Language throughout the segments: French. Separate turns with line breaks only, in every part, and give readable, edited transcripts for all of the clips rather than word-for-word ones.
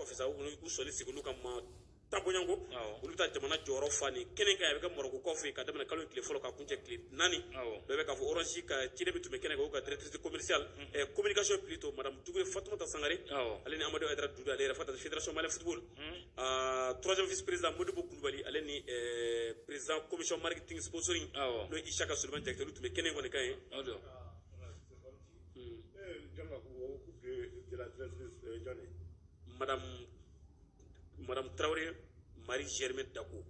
kɔfɛ sa u sɔnni sigi olu ka ma tabonyanko olu ta jamana jɔyɔrɔ fa ni kɛnɛ kan a bɛ kɛ Marɔku kɔfɛ ka daminɛ kalo tile fɔlɔ ka kuncɛ tile 4 bɛɛ bɛ k'a fɔ Orange ka ciden min tun bɛ kɛnɛ kan o ka directrice commerciale communication plutôt madame Dugure Fatoumata Sangare ale ni Amadou Aidara Doudou ale yɛrɛ fata fédération malienne football troisième vice président Modibo Kulibali ale ni président commission marketing sponsoring n'o Isaka Souleymane directeur tun bɛ kɛnɛ kɔni kan ye Madame Traoré, Marie-Germaine Dako.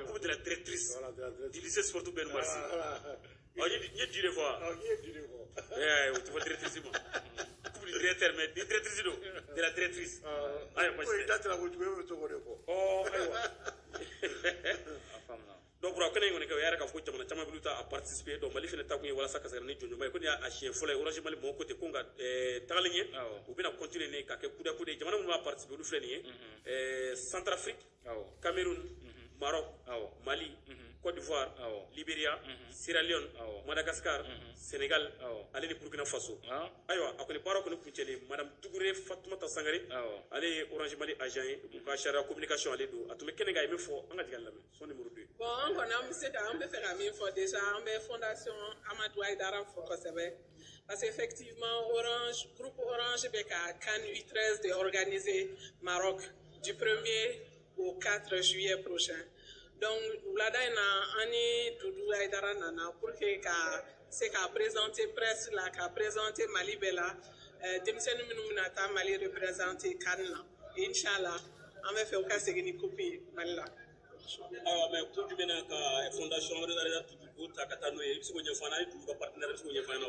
Coupe de la directrice du lycée sportif Ben Marcy. Il y a du devoir. Tu vois directrice. Coupe du directeur, mais du directrice de la directrice. Donc pour akene ngone ko yara ka fo jamana chama biluta a participer donc mali fene takun wala saka saka ni jonjo may ko ni a chien fole orange mali mo côté konga tagalinye ou bina continuer ne ka ke kuda kude jamana mo participer lu fle ni Centrafrique Cameroun Maroc Mali Côte d'Ivoire Libéria Sierra Leone Madagascar Sénégal ale ni Burkina Faso aywa akoni paro ko ni kuncele madame Dugure Fatoumata Sangare ale orange mali agent bu ka chara communication ale do atume kenega yeme fo anga digal lame son numéro 2
bon on a monsieur ka on peut faire ami fo déjà on be fondation Amadou Aidara fo ko sebe parce qu'effectivement Orange groupe Orange beka CAN U13 de organiser Maroc du 1er au 4 juillet prochain. Donc, Vlada ani Doudou Aidara nana pour que c'est qu'à présenter presse là, qu'à présenter Mali Bella, démissionne minumata Mali représenter Cannes. Inch'Allah, on va faire aucun segni copie Mali là.
Ah mais pour du bien ka fondation de Doudou Takata no e biso nyefana du ka partenaire biso nyefana.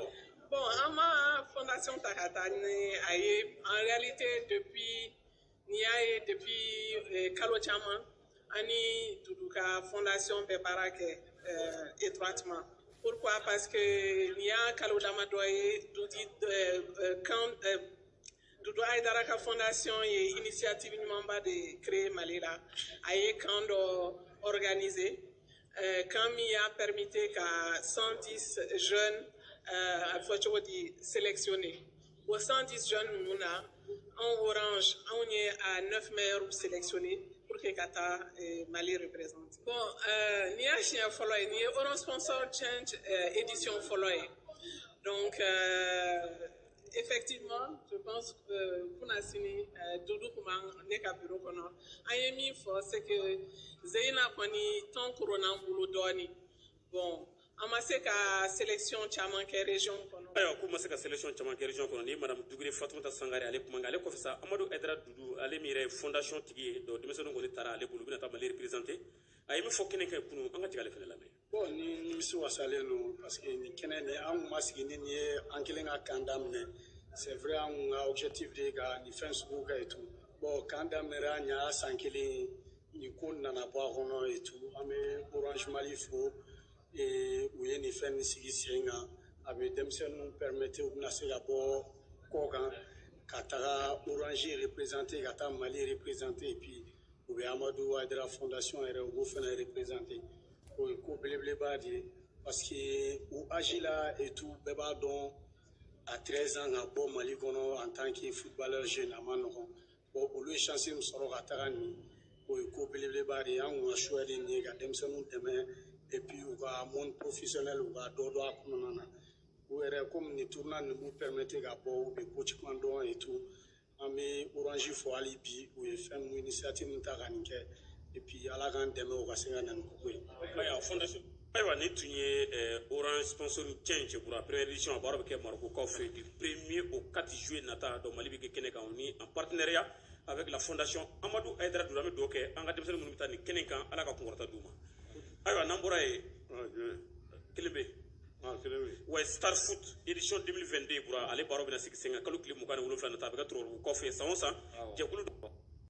Bon, ma fondation Takata en réalité depuis Kalo Chama Ani Doudouka Fondation Bebarake étroitement. Pourquoi? Parce que Nia Kalo Damadoye Doudou Aidara Fondation et initiative membre de créer Malila a quand organisé quand il a permis qu'à 110 jeunes sélectionnés. Aux 110 jeunes nous en Orange, on est à 9 meilleurs sélectionnés pour que Kata Mali représente. Bon, ni a chien follow, ni Orange sponsor change édition follow. Donc, effectivement, je pense que pour Nassini, Doudou Kouman, Neka Bureau Kono, Ayemi for c'est que Zeina Kwani, tant Corona Boulou Doni. Bon, amassé ka sélection chaman ke région kono
ayo ko masaka sélection chaman ke région kono ni madame Dugure Fatoumata Sangare ale kuma ngale ko fisa Amadou Aidara Doudou ale mire fondation tigi do demesono ngoni tara ale bulu bina ta mali représenter ay mi fokene ke kunu anga tigale fele lamé
bon ni mi so wasale no parce que ni kenene an masigi ni an kelenga kandamne c'est vrai an objectif de ga ni fin suka et tout bon kandamne ranya sankeli ni kon nana ba hono et tout ame Orange Mali fo et où il y a une fin de sixième avec des personnes nous permettent de nous d'abord Kogan, Katara Orange représenté, Katara Mali représenté, et puis où Amadou Aidara Fondation et où fait représenté. Où parce que où Agila et tout, Beba donc à 13 ans à bon Mali en tant que footballeur jeune à Manon. Bon, au lieu de chancer nous serons à Tarani, où il bari on a choisi de nous dem sonu demain. Et puis on va monde professionnel on va dodo akunana ou comme ni tournant nous permettait d'abord de coach mandon et tout ami Orange fo alibi ou fait une initiative ntaganike et puis à la grande demain on va se gagner ko
ya fondation aywa ni tunye Orange sponsor change pour la première édition à Baroque Maroko ko fait du 1er au 4 juillet nata do Mali bi Keneka on en partenariat avec la fondation Amadou Aidara Doudou Doké anga demsel mun mitani Keneka ala ka kongorta duma aywa nambura ye kelebe ouais Star Foot édition 2022 pour aller baro bina 65 kalu clip mukana wulu fana tabaka tro ko fe sa on sa je kulu